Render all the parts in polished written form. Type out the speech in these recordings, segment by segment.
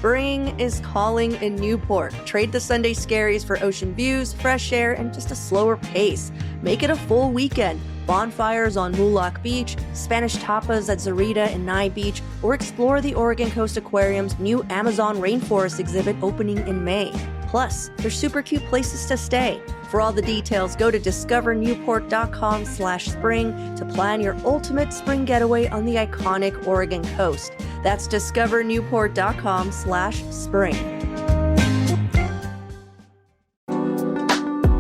Spring is calling in Newport. Trade the Sunday scaries for ocean views, fresh air, and just a slower pace. Make it a full weekend. Bonfires on Moolock Beach, Spanish tapas at Zarita and Nye Beach, or explore the Oregon Coast Aquarium's new Amazon rainforest exhibit opening in May. Plus, there's super cute places to stay. For all the details, go to discovernewport.com/spring to plan your ultimate spring getaway on the iconic Oregon coast. That's discovernewport.com/spring.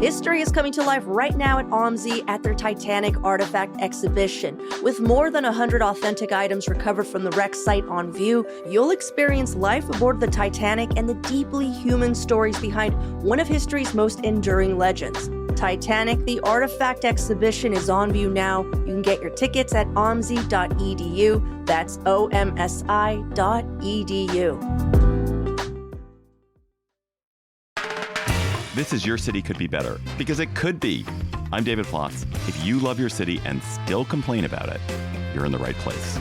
History is coming to life right now at OMSI at their Titanic Artifact exhibition. With more than 100 authentic items recovered from the wreck site on view, you'll experience life aboard the Titanic and the deeply human stories behind one of history's most enduring legends. Titanic, the Artifact exhibition is on view now. You can get your tickets at omsi.edu. That's omsi.edu. This is Your City Could Be Better, because it could be. I'm David Plotz. If you love your city and still complain about it, you're in the right place.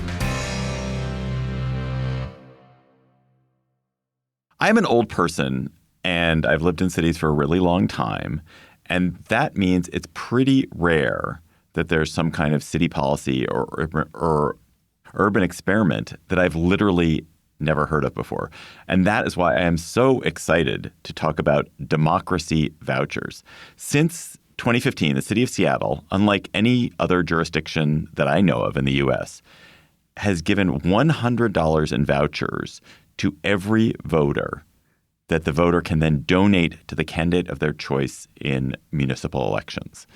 I'm an old person, and I've lived in cities for a really long time, and that means it's pretty rare that there's some kind of city policy or urban experiment that I've literally never heard of before. And that is why I am so excited to talk about democracy vouchers. Since 2015, the city of Seattle, unlike any other jurisdiction that I know of in the U.S., has given $100 in vouchers to every voter that the voter can then donate to the candidate of their choice in municipal elections.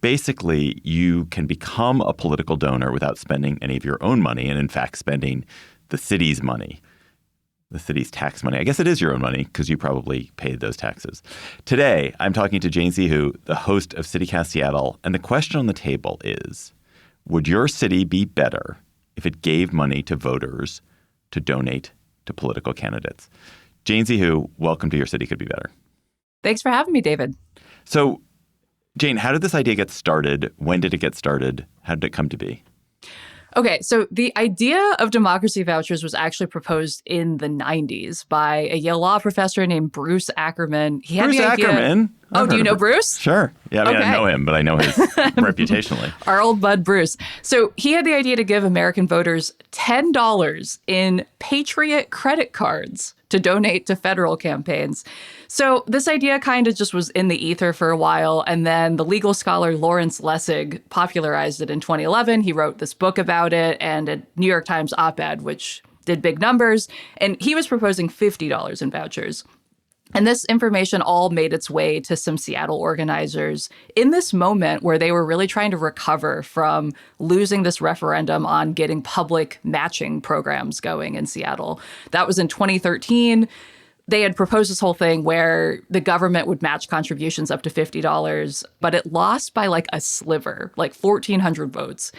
Basically, you can become a political donor without spending any of your own money and, in fact, spending the city's money. The city's tax money. I guess it is your own money because you probably paid those taxes. Today, I'm talking to Jane Zihu, the host of CityCast Seattle. And the question on the table is, would your city be better if it gave money to voters to donate to political candidates? Jane Zihu, welcome to Your City Could Be Better. Thanks for having me, David. So, Jane, how did this idea get started? When did it get started? How did it come to be? Okay, so the idea of democracy vouchers was actually proposed in the 90s by a Yale law professor named Bruce Ackerman. He had Bruce the idea. Ackerman? Oh, do you know Bruce? Sure. Yeah, I mean, Okay. I don't know him, but I know his reputationally. Our old bud, Bruce. So he had the idea to give American voters $10 in Patriot credit cards to donate to federal campaigns. So this idea kind of just was in the ether for a while. And then the legal scholar Lawrence Lessig popularized it in 2011. He wrote this book about it and a New York Times op-ed, which did big numbers. And he was proposing $50 in vouchers. And this information all made its way to some Seattle organizers in this moment where they were really trying to recover from losing this referendum on getting public matching programs going in Seattle. That was in 2013. They had proposed this whole thing where the government would match contributions up to $50, but it lost by like a sliver, like 1,400 votes.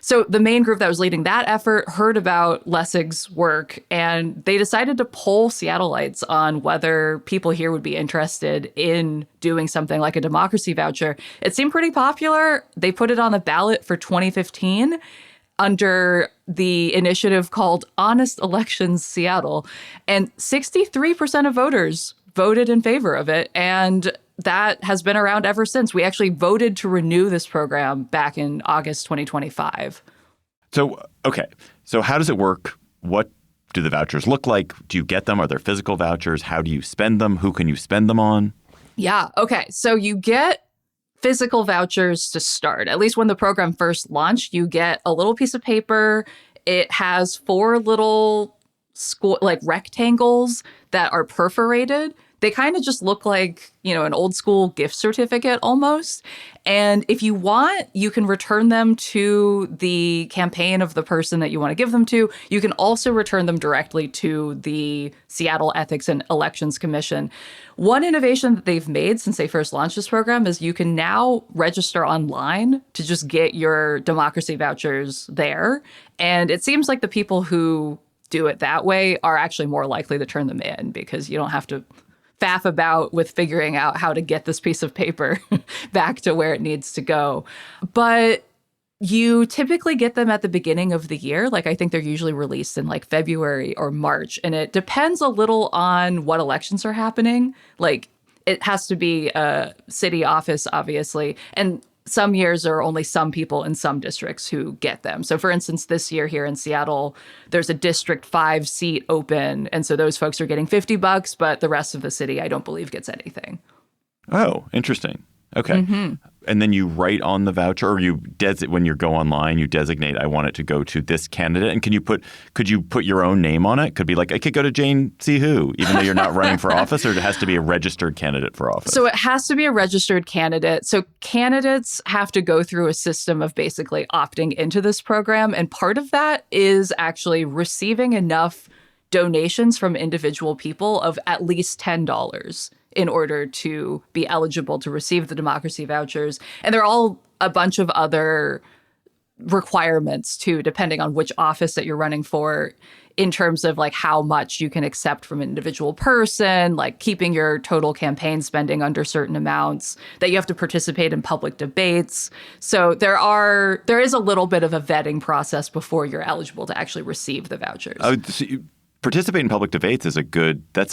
So the main group that was leading that effort heard about Lessig's work, and they decided to poll Seattleites on whether people here would be interested in doing something like a democracy voucher. It seemed pretty popular. They put it on the ballot for 2015 under the initiative called Honest Elections Seattle, and 63% of voters voted in favor of it, and that has been around ever since. We actually voted to renew this program back in August 2025. So, okay. So how does it work? What do the vouchers look like? Do you get them? Are there physical vouchers? How do you spend them? Who can you spend them on? Yeah. Okay. So you get physical vouchers to start. At least when the program first launched, you get a little piece of paper. It has 4 little rectangles that are perforated. They kind of just look like, an old school gift certificate almost. And if you want, you can return them to the campaign of the person that you want to give them to. You can also return them directly to the Seattle Ethics and Elections Commission. One innovation that they've made since they first launched this program is you can now register online to just get your democracy vouchers there. And it seems like the people who do it that way are actually more likely to turn them in because you don't have to faff about with figuring out how to get this piece of paper back to where it needs to go. But You typically get them at the beginning of the year. Like, I think they're usually released in like February or March. And it depends a little on what elections are happening. Like, it has to be a city office, obviously. And some years there are only some people in some districts who get them. So, for instance, this year here in Seattle, there's a District 5 seat open. And so those folks are getting $50, but the rest of the city, I don't believe, gets anything. Oh, interesting. Okay. And then you write on the voucher, or when you go online, you designate, I want it to go to this candidate. And could you put your own name on it? Could be like, I could go to Jane See Who, even though you're not running for office, or it has to be a registered candidate for office? So it has to be a registered candidate. So candidates have to go through a system of basically opting into this program. And part of that is actually receiving enough donations from individual people of at least $10 in order to be eligible to receive the democracy vouchers. And there are all a bunch of other requirements too, depending on which office that you're running for, in terms of like how much you can accept from an individual person, like keeping your total campaign spending under certain amounts, that you have to participate in public debates. So there is a little bit of a vetting process before you're eligible to actually receive the vouchers. Participate in public debates that's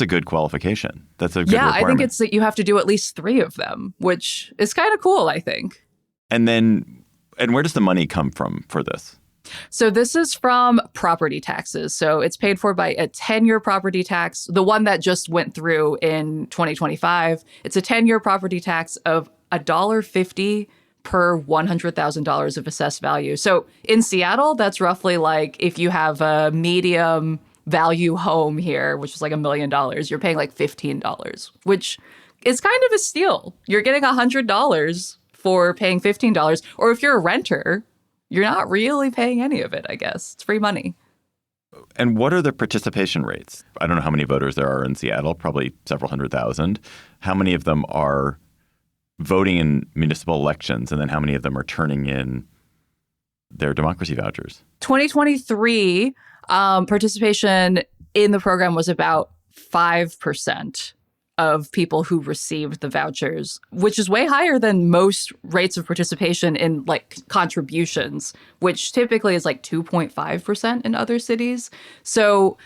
a good qualification. That's a good requirement. I think it's that you have to do at least 3 of them, which is kind of cool, I think. And where does the money come from for this? So this is from property taxes. So it's paid for by a 10-year property tax, the one that just went through in 2025. It's a 10-year property tax of $1.50 per $100,000 of assessed value. So in Seattle, that's roughly like if you have a medium value home here, which is like $1 million, you're paying like $15, which is kind of a steal. You're getting $100 for paying $15. Or if you're a renter, you're not really paying any of it, I guess. It's free money. And what are the participation rates? I don't know how many voters there are in Seattle, probably several 100,000. How many of them are voting in municipal elections, and then how many of them are turning in their democracy vouchers? 2023, participation in the program was about 5% of people who received the vouchers, which is way higher than most rates of participation in like contributions, which typically is like 2.5% in other cities. So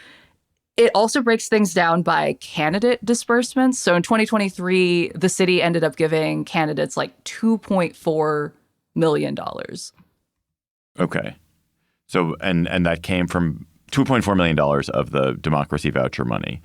it also breaks things down by candidate disbursements. So in 2023, the city ended up giving candidates like $2.4 million. Okay. So, and that came from $2.4 million of the democracy voucher money,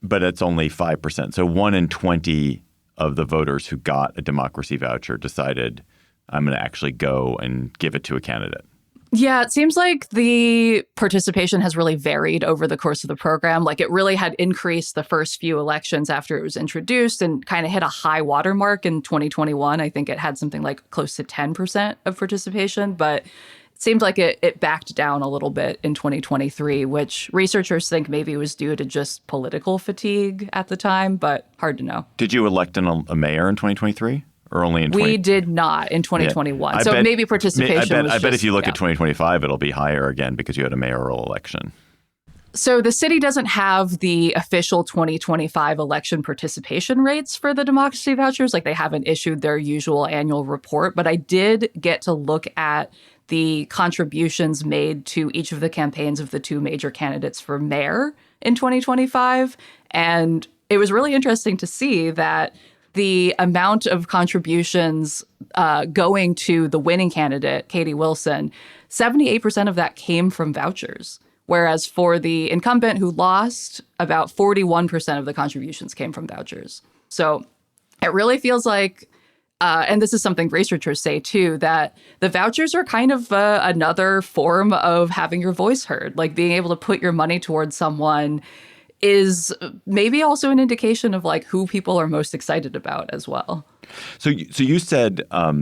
but it's only 5%. So 1 in 20 of the voters who got a democracy voucher decided, I'm going to actually go and give it to a candidate. Yeah, it seems like the participation has really varied over the course of the program. Like it really had increased the first few elections after it was introduced and kind of hit a high watermark in 2021. I think it had something like close to 10% of participation, but it seemed like it backed down a little bit in 2023, which researchers think maybe was due to just political fatigue at the time, but hard to know. Did you elect a mayor in 2023? Or only in We did not in 2021. Yeah. So maybe participation I bet if you look at 2025, it'll be higher again because you had a mayoral election. So the city doesn't have the official 2025 election participation rates for the democracy vouchers. Like they haven't issued their usual annual report. But I did get to look at the contributions made to each of the campaigns of the 2 major candidates for mayor in 2025. And it was really interesting to see that the amount of contributions going to the winning candidate, Katie Wilson, 78% of that came from vouchers. Whereas for the incumbent who lost, about 41% of the contributions came from vouchers. So it really feels like, and this is something researchers say too, that the vouchers are kind of another form of having your voice heard, like being able to put your money towards someone is maybe also an indication of like who people are most excited about as well. So you said a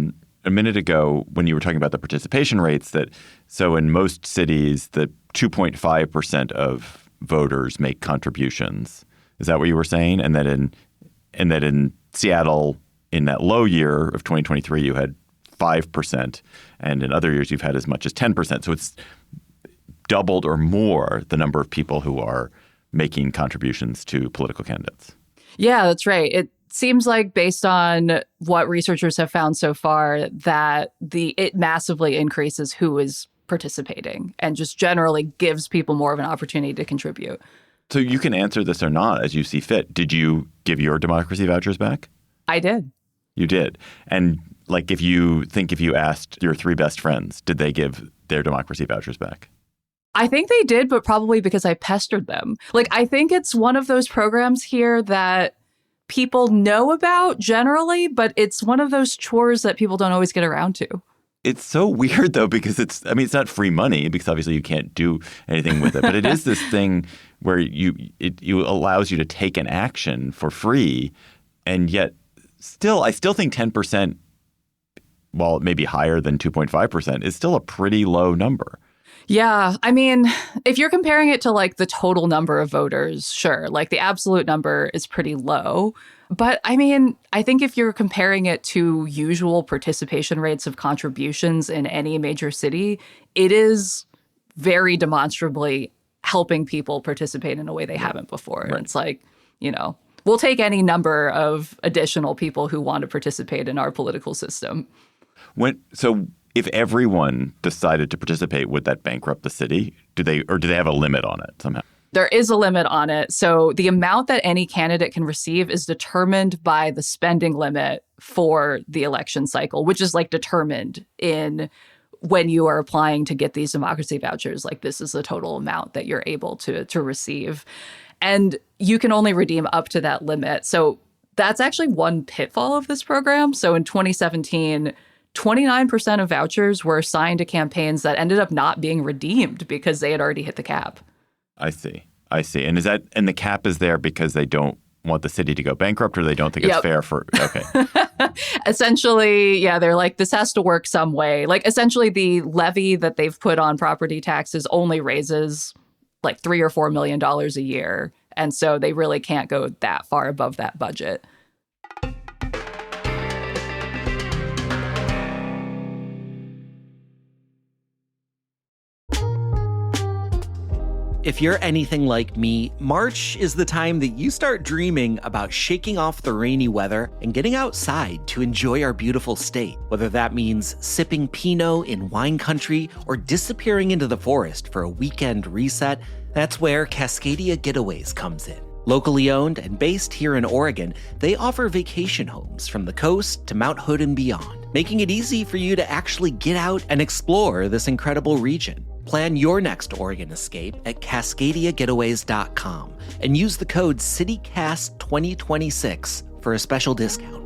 minute ago when you were talking about the participation rates that so in most cities, the 2.5% of voters make contributions. Is that what you were saying? And that in Seattle, in that low year of 2023, you had 5%, and in other years you've had as much as 10%. So it's doubled or more the number of people who are making contributions to political candidates. Yeah, that's right. It seems like, based on what researchers have found so far, that it massively increases who is participating and just generally gives people more of an opportunity to contribute. So you can answer this or not as you see fit. Did you give your democracy vouchers back? I did. You did. And like, if you asked your 3 best friends, did they give their democracy vouchers back? I think they did, but probably because I pestered them. Like, I think it's one of those programs here that people know about generally, but it's one of those chores that people don't always get around to. It's so weird, though, because it's not free money, because obviously you can't do anything with it. But it is this thing where it allows you to take an action for free. And yet I still think 10%, while it may be higher than 2.5%, is still a pretty low number. Yeah. I mean, if you're comparing it to like the total number of voters, sure, like the absolute number is pretty low. But I mean, I think if you're comparing it to usual participation rates of contributions in any major city, it is very demonstrably helping people participate in a way they haven't before. Right. It's like, we'll take any number of additional people who want to participate in our political system. So if everyone decided to participate, would that bankrupt the city? Do they have a limit on it somehow? There is a limit on it. So the amount that any candidate can receive is determined by the spending limit for the election cycle, which is like determined in when you are applying to get these democracy vouchers. Like, this is the total amount that you're able to receive. And you can only redeem up to that limit. So that's actually one pitfall of this program. So in 2017, 29% of vouchers were assigned to campaigns that ended up not being redeemed because they had already hit the cap. I see. And the cap is there because they don't want the city to go bankrupt, or they don't think it's fair for, okay. Essentially, yeah, they're like, this has to work some way. Like, essentially, the levy that they've put on property taxes only raises like $3 or $4 million a year. And so they really can't go that far above that budget. If you're anything like me, March is the time that you start dreaming about shaking off the rainy weather and getting outside to enjoy our beautiful state. Whether that means sipping Pinot in wine country or disappearing into the forest for a weekend reset, that's where Cascadia Getaways comes in. Locally owned and based here in Oregon, they offer vacation homes from the coast to Mount Hood and beyond, making it easy for you to actually get out and explore this incredible region. Plan your next Oregon escape at CascadiaGetaways.com and use the code CityCast2026 for a special discount.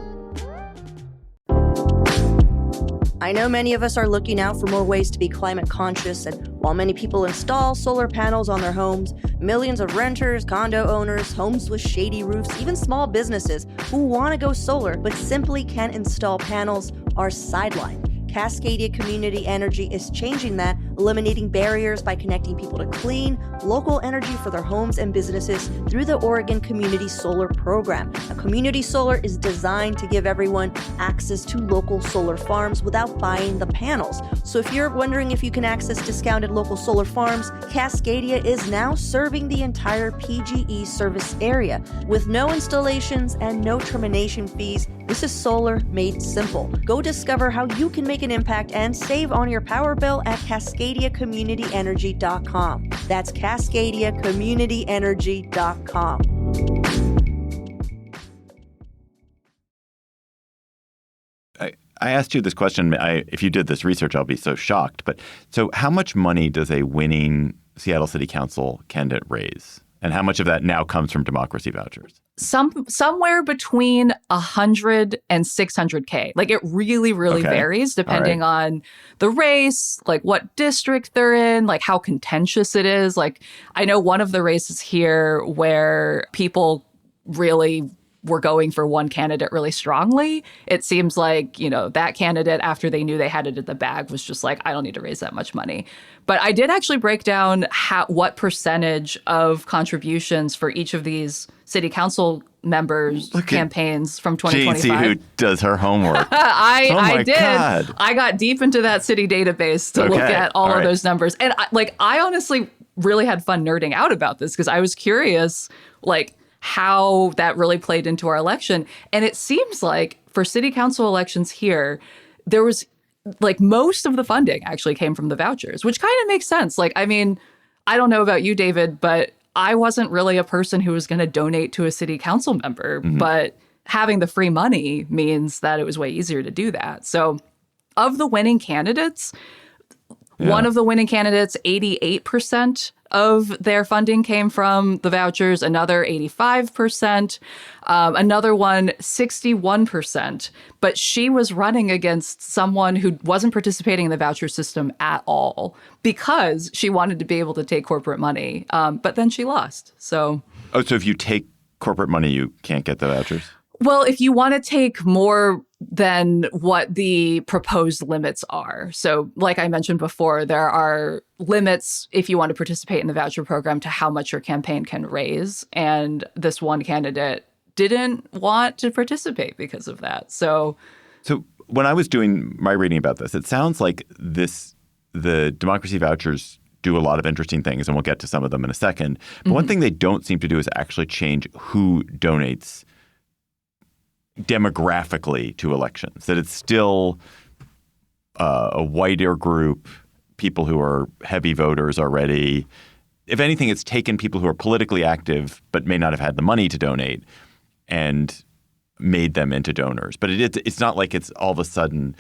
I know many of us are looking out for more ways to be climate conscious, and while many people install solar panels on their homes, millions of renters, condo owners, homes with shady roofs, even small businesses who want to go solar but simply can't install panels are sidelined. Cascadia Community Energy is changing that, eliminating barriers by connecting people to clean, local energy for their homes and businesses through the Oregon Community Solar Program. Now, Community Solar is designed to give everyone access to local solar farms without buying the panels. So if you're wondering if you can access discounted local solar farms, Cascadia is now serving the entire PGE service area with no installations and no termination fees. This is solar made simple. Go discover how you can make an impact and save on your power bill at CascadiaCommunityEnergy.com. That's CascadiaCommunityEnergy.com. I asked you this question. If you did this research, I'll be so shocked. But so how much money does a winning Seattle City Council candidate raise? And how much of that now comes from democracy vouchers? Somewhere between 100 and 600K. Like, it really varies depending on the race, like what district they're in, like how contentious it is. Like, I know one of the races here where people really were going for one candidate really strongly. It seems like, that candidate, after they knew they had it in the bag, was just like, I don't need to raise that much money. But I did actually break down what percentage of contributions for each of these city council members' campaigns from 2025. Jane, who does her homework. I did. God. I got deep into that city database to look at all of those numbers. And I honestly really had fun nerding out about this because I was curious, like, how that really played into our election. And it seems like for city council elections here, there was like most of the funding actually came from the vouchers, which kind of makes sense. Like, I mean, I don't know about you, David, but I wasn't really a person who was going to donate to a city council member, but having the free money means that it was way easier to do that. So of the winning candidates, one of the winning candidates, 88% of their funding came from the vouchers, another 85%, another one 61%. But she was running against someone who wasn't participating in the voucher system at all because she wanted to be able to take corporate money. But then she lost. So if you take corporate money, you can't get the vouchers? Well, if you want to take more than what the proposed limits are. So like I mentioned before, there are limits if you want to participate in the voucher program to how much your campaign can raise. And this one candidate didn't want to participate because of that. So when I was doing my reading about this, it sounds like the democracy vouchers do a lot of interesting things, and we'll get to some of them in a second. But one thing they don't seem to do is actually change who donates demographically to elections, that it's still a whiter group, people who are heavy voters already. If anything, it's taken people who are politically active but may not have had the money to donate and made them into donors. But it's not like it's all of a sudden,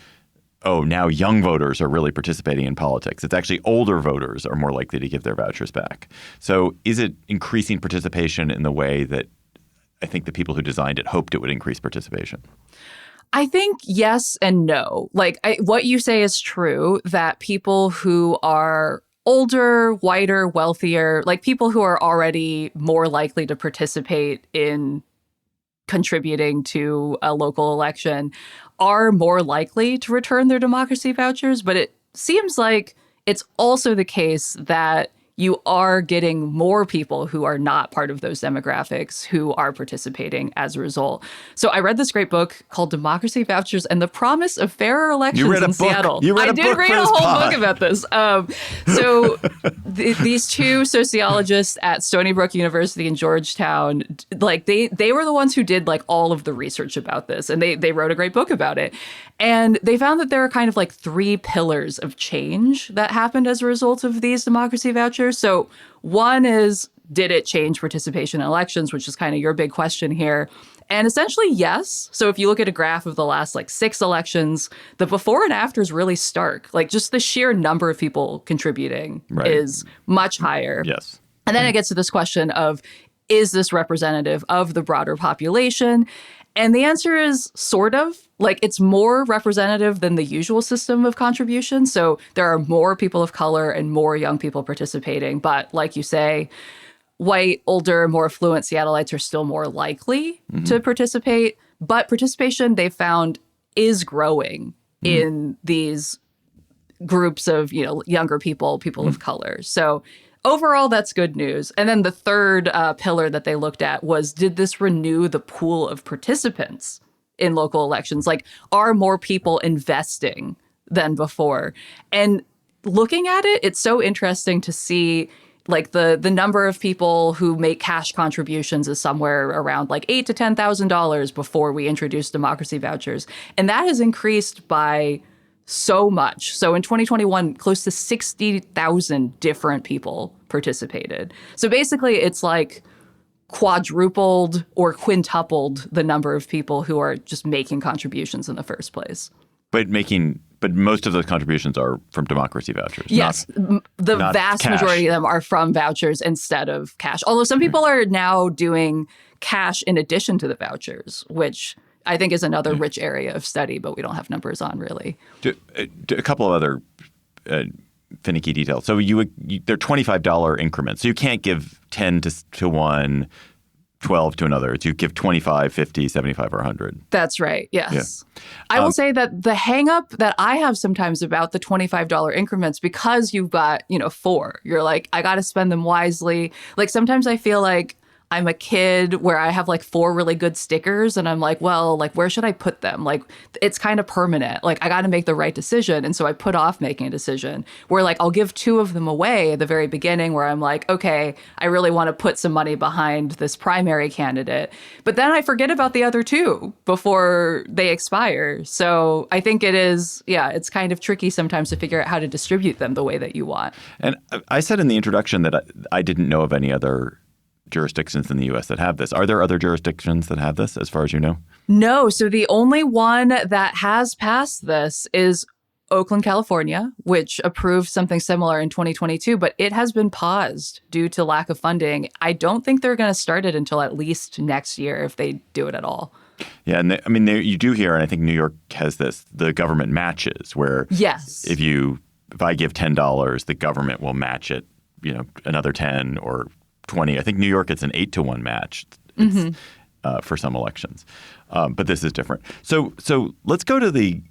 oh, now young voters are really participating in politics. It's actually older voters are more likely to give their vouchers back. So is it increasing participation in the way that I think the people who designed it hoped it would increase participation? I think yes and no. Like what you say is true, that people who are older, whiter, wealthier, like people who are already more likely to participate in contributing to a local election are more likely to return their democracy vouchers. But it seems like it's also the case that you are getting more people who are not part of those demographics who are participating as a result. So I read this great book called Democracy Vouchers and the Promise of Fairer Elections in Seattle. I did read a whole book about this. So these two sociologists at Stony Brook University in Georgetown, like they were the ones who did like all of the research about this, and they wrote a great book about it. And they found that there are kind of like three pillars of change that happened as a result of these democracy vouchers. So one is, did it change participation in elections, which is kind of your big question here. And essentially, yes. So if you look at a graph of the last like 6 elections, the before and after is really stark. Like just the sheer number of people contributing is much higher. Yes. And then it gets to this question of, is this representative of the broader population? And the answer is sort of. Like, it's more representative than the usual system of contribution. So there are more people of color and more young people participating. But like you say, white, older, more affluent Seattleites are still more likely to participate. But participation, they found, is growing in these groups of, younger people, people of color. So overall, that's good news. And then the third pillar that they looked at was, did this renew the pool of participants in local elections? Like, are more people investing than before? And looking at it, it's so interesting to see like the number of people who make cash contributions is somewhere around like $8,000 to $10,000 before we introduced democracy vouchers. And that has increased by so much. So in 2021, close to 60,000 different people participated. So basically, it's like quadrupled or quintupled the number of people who are just making contributions in the first place. But most of those contributions are from democracy vouchers. Yes, the vast cash. majority of them are from vouchers instead of cash. Although some people are now doing cash in addition to the vouchers, which I think is another rich area of study, but we don't have numbers on really. A couple of other finicky details. So they're $25 increments. So you can't give 10 to one, 12 to another. You give 25, 50, 75, or 100. That's right. Yes. Yeah. I will say that the hang up that I have sometimes about the $25 increments, because you've got, 4, you're like, I got to spend them wisely. Like sometimes I feel like I'm a kid where I have like 4 really good stickers and I'm like, well, like, where should I put them? Like, it's kind of permanent. Like, I got to make the right decision. And so I put off making a decision where like I'll give 2 of them away at the very beginning where I'm like, okay, I really want to put some money behind this primary candidate. But then I forget about the other 2 before they expire. So I think it is, yeah, it's kind of tricky sometimes to figure out how to distribute them the way that you want. And I said in the introduction that I didn't know of any other jurisdictions in the U.S. that have this. Are there other jurisdictions that have this, as far as you know? No. So the only one that has passed this is Oakland, California, which approved something similar in 2022, but it has been paused due to lack of funding. I don't think they're going to start it until at least next year if they do it at all. Yeah. And you do hear, and I think New York has this, the government matches where yes, if I give $10, the government will match it, another 10 or 20. I think New York, it's an 8-to-1 match for some elections. But this is different. So let's go to the,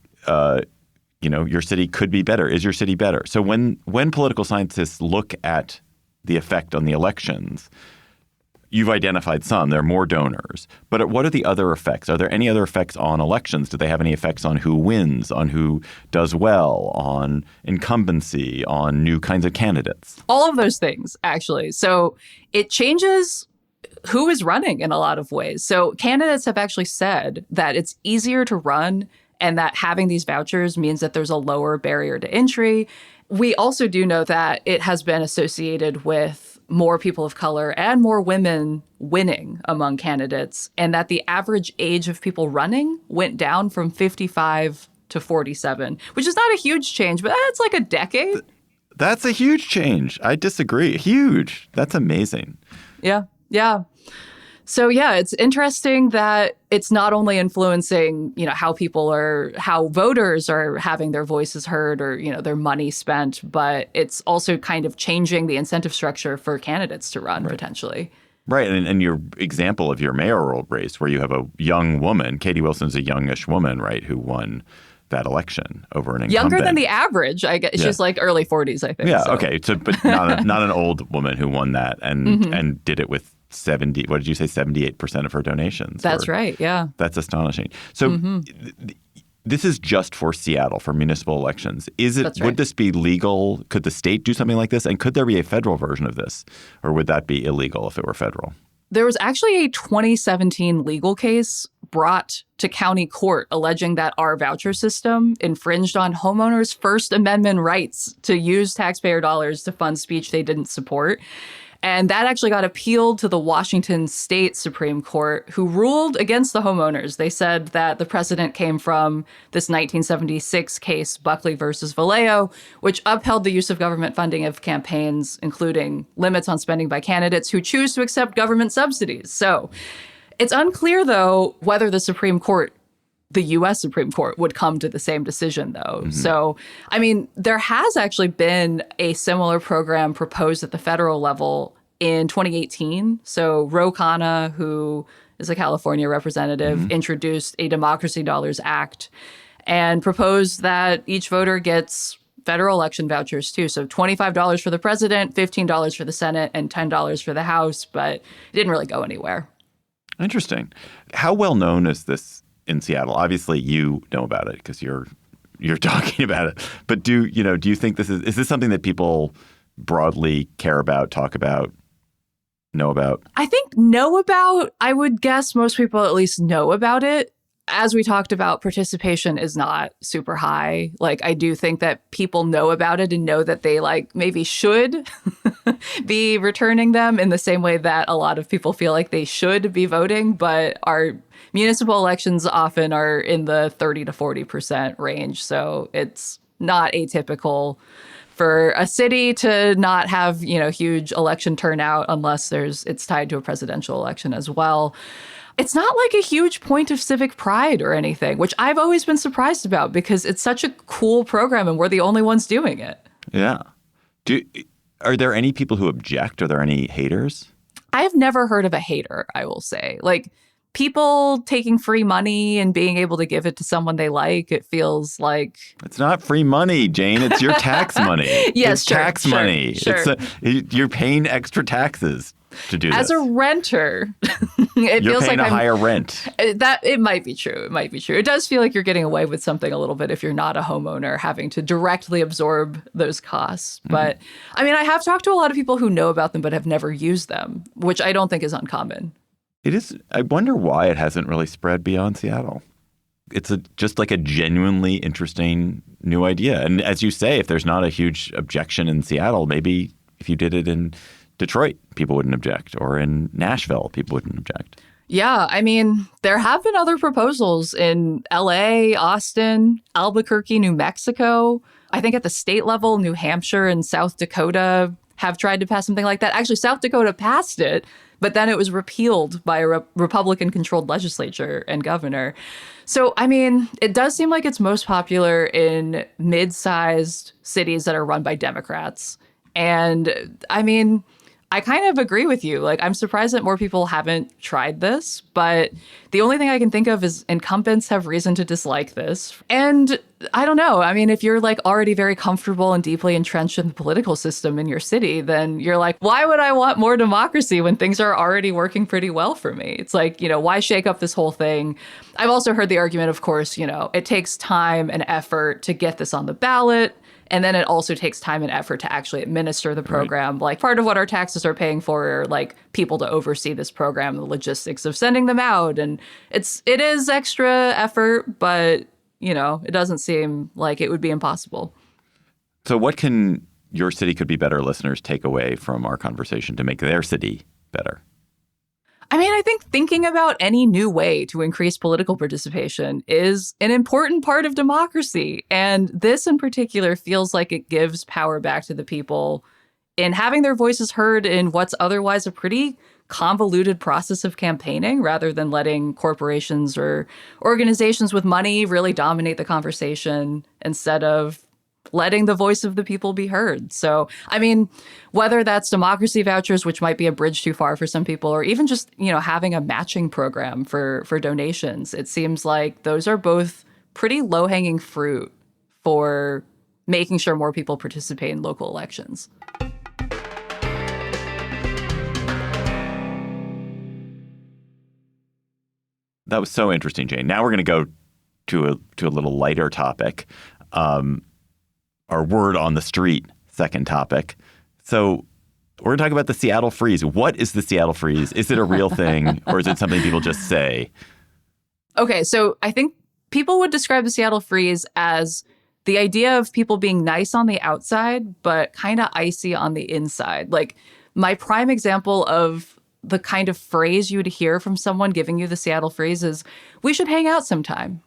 your city could be better. Is your city better? So when political scientists look at the effect on the elections, you've identified some. There are more donors. But what are the other effects? Are there any other effects on elections? Do they have any effects on who wins, on who does well, on incumbency, on new kinds of candidates? All of those things, actually. So it changes who is running in a lot of ways. So candidates have actually said that it's easier to run and that having these vouchers means that there's a lower barrier to entry. We also do know that it has been associated with more people of color and more women winning among candidates, and that the average age of people running went down from 55 to 47, which is not a huge change, but that's like a decade. That's a huge change. I disagree. Huge. That's amazing. Yeah. Yeah. So, yeah, it's interesting that it's not only influencing, how voters are having their voices heard or, their money spent, but it's also kind of changing the incentive structure for candidates to run potentially. Right. And your example of your mayoral race where you have a young woman, Katie Wilson's a youngish woman, right, who won that election over an incumbent. Younger than the average, I guess. Yeah. She's like early 40s, I think. Yeah. So. Okay. So, but not an old woman who won that and did it with 78% of her donations. That's right. Yeah. That's astonishing. So this is just for Seattle, for municipal elections. Is it? That's right. Would this be legal? Could the state do something like this? And could there be a federal version of this? Or would that be illegal if it were federal? There was actually a 2017 legal case brought to county court alleging that our voucher system infringed on homeowners' First Amendment rights to use taxpayer dollars to fund speech they didn't support. And that actually got appealed to the Washington State Supreme Court, who ruled against the homeowners. They said that the precedent came from this 1976 case, Buckley versus Vallejo, which upheld the use of government funding of campaigns, including limits on spending by candidates who choose to accept government subsidies. So it's unclear, though, whether the U.S. Supreme Court would come to the same decision, though. So, I mean, there has actually been a similar program proposed at the federal level in 2018. So Ro Khanna, who is a California representative, introduced a Democracy Dollars Act and proposed that each voter gets federal election vouchers, too. So $25 for the president, $15 for the Senate, and $10 for the House. But it didn't really go anywhere. Interesting. How well known is this in Seattle? Obviously, you know about it because you're talking about it. But do you think this is this something that people broadly care about, talk about, know about? I think know about. I would guess most people at least know about it. As we talked about, participation is not super high. Like, I do think that people know about it and know that they maybe should be returning them in the same way that a lot of people feel like they should be voting. But our municipal elections often are in the 30 to 40% range. So it's not atypical for a city to not have, huge election turnout unless it's tied to a presidential election as well. It's not like a huge point of civic pride or anything, which I've always been surprised about because it's such a cool program and we're the only ones doing it. Yeah. Are there any people who object? Are there any haters? I have never heard of a hater, I will say. People taking free money and being able to give it to someone they like, it feels like... It's not free money, Jane. It's your tax money. Yes, it's tax money. Sure. You're paying extra taxes to do As this. a renter, You're feels paying like a higher rent. that it might be true. It might be true. It does feel like you're getting away with something a little bit if you're not a homeowner having to directly absorb those costs. But I mean, I have talked to a lot of people who know about them but have never used them, which I don't think is uncommon. It is. I wonder why it hasn't really spread beyond Seattle. It's just like a genuinely interesting new idea. And as you say, if there's not a huge objection in Seattle, maybe if you did it in Detroit, people wouldn't object, or in Nashville, people wouldn't object. Yeah, I mean, there have been other proposals in LA, Austin, Albuquerque, New Mexico. I think at the state level, New Hampshire and South Dakota have tried to pass something like that. Actually, South Dakota passed it, but then it was repealed by a Republican-controlled legislature and governor. So, I mean, it does seem like it's most popular in mid-sized cities that are run by Democrats. And, I mean, I kind of agree with you. Like, I'm surprised that more people haven't tried this, but the only thing I can think of is incumbents have reason to dislike this. And I don't know. I mean, if you're like already very comfortable and deeply entrenched in the political system in your city, then you're like, why would I want more democracy when things are already working pretty well for me? It's like, why shake up this whole thing? I've also heard the argument, of course, it takes time and effort to get this on the ballot. And then it also takes time and effort to actually administer the program. Right. Like part of what our taxes are paying for are like people to oversee this program, the logistics of sending them out. And it is extra effort, but, it doesn't seem like it would be impossible. So what can your city could be better listeners take away from our conversation to make their city better? I mean, I think thinking about any new way to increase political participation is an important part of democracy. And this in particular feels like it gives power back to the people in having their voices heard in what's otherwise a pretty convoluted process of campaigning, rather than letting corporations or organizations with money really dominate the conversation instead of letting the voice of the people be heard. So, I mean, whether that's democracy vouchers, which might be a bridge too far for some people, or even just, having a matching program for donations, it seems like those are both pretty low-hanging fruit for making sure more people participate in local elections. That was so interesting, Jane. Now we're going to go to a little lighter topic. Our word on the street, second topic. So we're going to talk about the Seattle Freeze. What is the Seattle Freeze? Is it a real thing, or is it something people just say? Okay, so I think people would describe the Seattle Freeze as the idea of people being nice on the outside, but kind of icy on the inside. Like, my prime example of the kind of phrase you would hear from someone giving you the Seattle Freeze is, we should hang out sometime.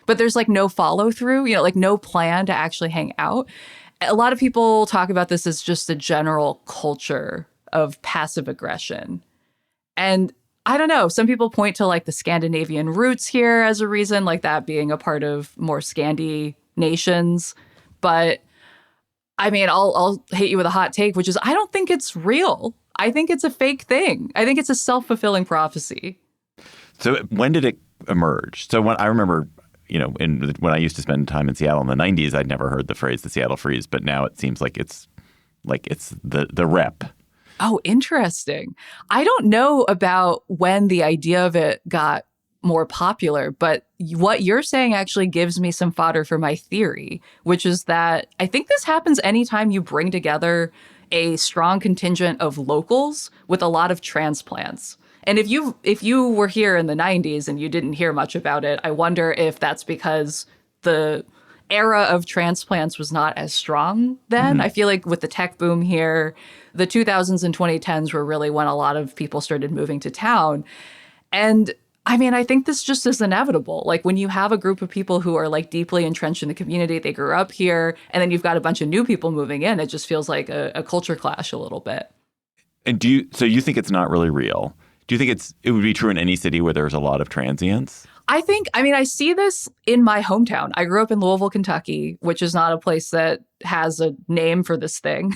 But there's like no follow through, like no plan to actually hang out. A lot of people talk about this as just a general culture of passive aggression. And I don't know, some people point to like the Scandinavian roots here as a reason, like that being a part of more Scandi nations. But I mean, I'll hit you with a hot take, which is I don't think it's real. I think it's a fake thing. I think it's a self-fulfilling prophecy. So when did it emerge? So when I remember, when I used to spend time in Seattle in the 90s, I'd never heard the phrase the Seattle Freeze, but now it seems like it's the rep. Oh, interesting. I don't know about when the idea of it got more popular, but what you're saying actually gives me some fodder for my theory, which is that I think this happens anytime you bring together a strong contingent of locals with a lot of transplants. And if you were here in the 90s and you didn't hear much about it, I wonder if that's because the era of transplants was not as strong then. Mm-hmm. I feel like with the tech boom here, the 2000s and 2010s were really when a lot of people started moving to town. And I mean, I think this just is inevitable. Like when you have a group of people who are like deeply entrenched in the community, they grew up here, and then you've got a bunch of new people moving in, it just feels like a culture clash a little bit. And so you think it's not really real? Do you think it would be true in any city where there's a lot of transients? I see this in my hometown. I grew up in Louisville, Kentucky, which is not a place that has a name for this thing.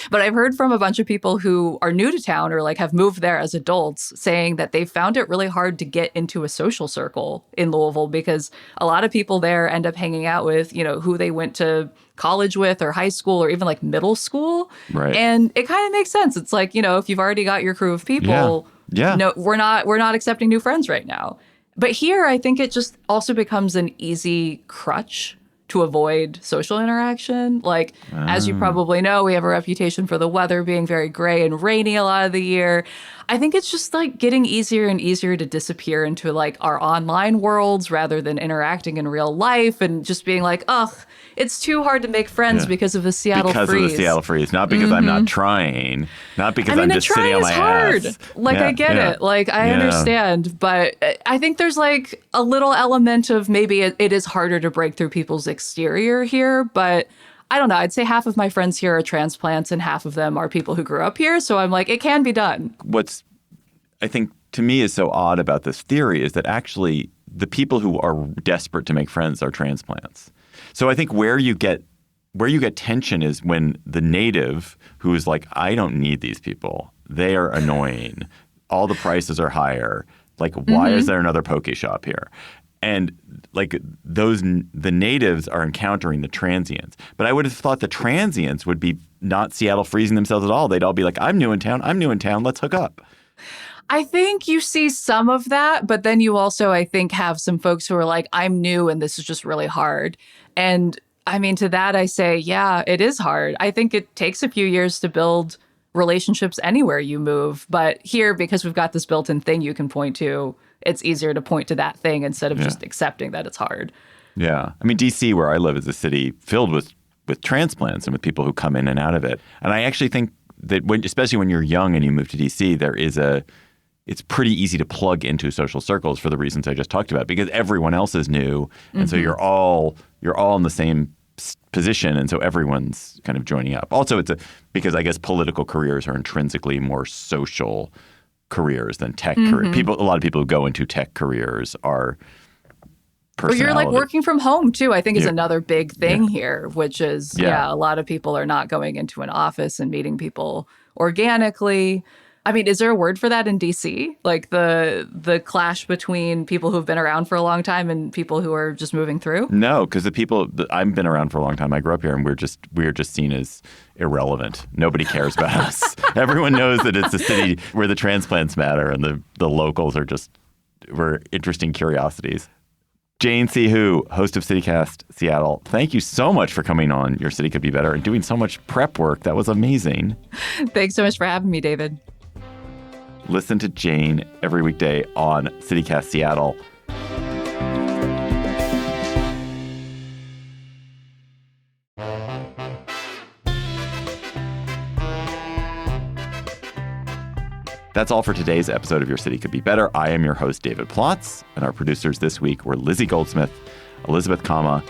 But I've heard from a bunch of people who are new to town or like have moved there as adults saying that they found it really hard to get into a social circle in Louisville because a lot of people there end up hanging out with, who they went to college with or high school or even like middle school. Right. And it kind of makes sense. It's like, if you've already got your crew of people, no, we're not accepting new friends right now. But here, I think it just also becomes an easy crutch to avoid social interaction. Like, as you probably know, we have a reputation for the weather being very gray and rainy a lot of the year. I think it's just like getting easier and easier to disappear into like our online worlds rather than interacting in real life and just being like, ugh, it's too hard to make friends because of the Seattle freeze. Because of the Seattle freeze, not because I'm not trying, not because I'm just sitting on my hard. ass. Like, I get it. Like, I understand. But I think there's like a little element of maybe it is harder to break through people's exterior here. But I don't know. I'd say half of my friends here are transplants and half of them are people who grew up here. So I'm like, it can be done. What's, I think, to me is so odd about this theory is that actually the people who are desperate to make friends are transplants. So I think where you get tension is when the native who is like, I don't need these people. They are annoying. All the prices are higher. Like, why is there another poke shop here? And like the natives are encountering the transients. But I would have thought the transients would be not Seattle freezing themselves at all. They'd all be like, I'm new in town. Let's hook up. I think you see some of that, but then you also, I think, have some folks who are like, I'm new and this is just really hard. And I mean, to that, I say, yeah, it is hard. I think it takes a few years to build relationships anywhere you move. But here, because we've got this built-in thing you can point to, it's easier to point to that thing instead of just accepting that it's hard. Yeah. I mean, D.C., where I live, is a city filled with transplants and with people who come in and out of it. And I actually think that especially when you're young and you move to D.C., it's pretty easy to plug into social circles for the reasons I just talked about, because everyone else is new. And so you're all in the same position. And so everyone's kind of joining up. Also, because I guess political careers are intrinsically more social careers than tech careers. A lot of people who go into tech careers are personality. Or you're like working from home too, I think is another big thing here, which is, a lot of people are not going into an office and meeting people organically. I mean, is there a word for that in DC? Like the clash between people who've been around for a long time and people who are just moving through? No, because I've been around for a long time. I grew up here, and we're just seen as irrelevant. Nobody cares about us. Everyone knows that it's a city where the transplants matter, and the locals we're interesting curiosities. Jane C. Hu, host of CityCast Seattle, thank you so much for coming on Your City Could Be Better and doing so much prep work. That was amazing. Thanks so much for having me, David. Listen to Jane every weekday on CityCast Seattle. That's all for today's episode of Your City Could Be Better. I am your host, David Plotz, and our producers this week were Lizzie Goldsmith, Elizabeth Kama,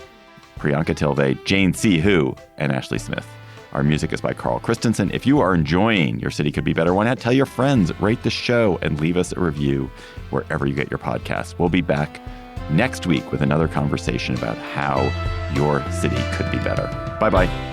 Priyanka Tilve, Jane C. Hu, and Ashley Smith. Our music is by Carl Christensen. If you are enjoying Your City Could Be Better, why not tell your friends, rate the show, and leave us a review wherever you get your podcasts. We'll be back next week with another conversation about how your city could be better. Bye-bye.